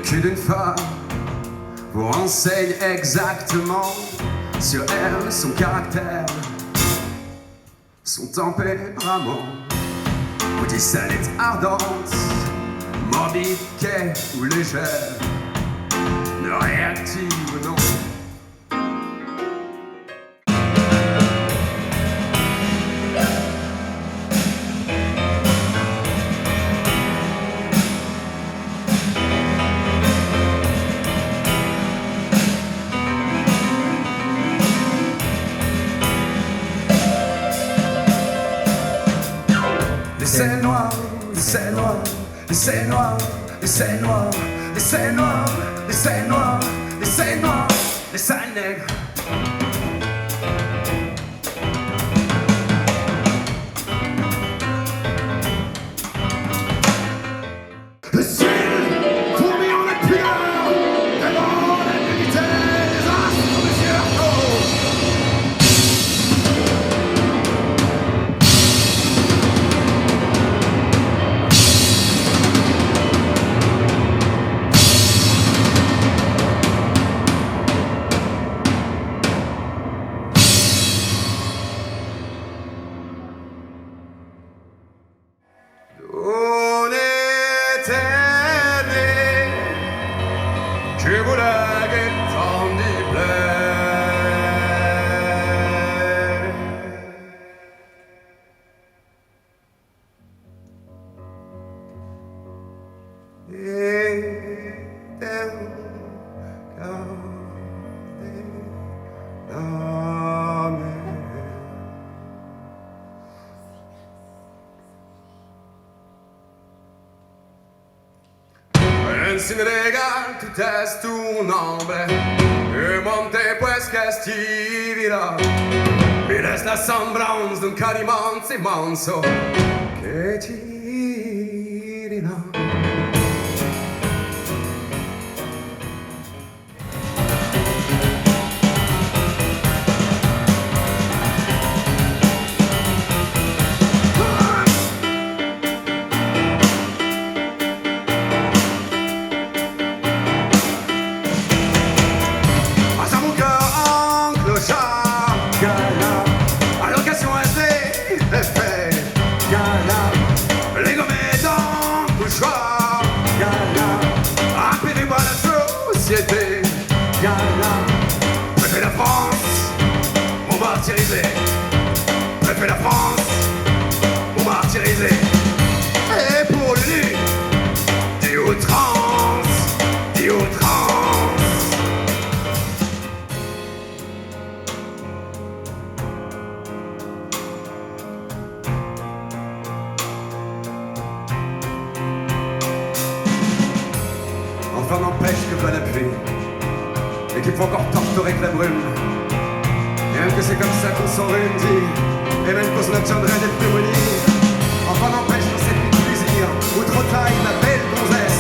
cul d'une femme vous renseigne exactement sur elle, son caractère, son tempérament. Vous dit si elle est ardente, morbide, gaie ou légère, ne réactive non. C'est noir, c'est noir, c'est noir, c'est noir, c'est noir, c'est noir, c'est noir, c'est nègre. Le ciel fourmille en épure, devant la nudité des astres de Jericho. On était né, je vous laguais tant d'y plaire. Et garder la mer. Sin regal tu test tu nombre e monte pues che stivila mi resta la sembranza d'un carimonzo immenso che ti dirà. Jalah, allocation SD, effet, Jalah, les gommettes dans mouchoir, Jalah, appelez-moi la société, Jalah, préfet la France, on martyrisé, préfet la France, on martyrisé, et pour l'UNU, des outrances, des outrances. Enfin n'empêche que va la pluie et qu'il faut encore torturer que la brume. Et même que c'est comme ça qu'on s'enrhume, dit, et même qu'on s'en obtiendrait des pneumonies. Enfin n'empêche dans cette nuit de plaisir où trop taille ma belle gonzesse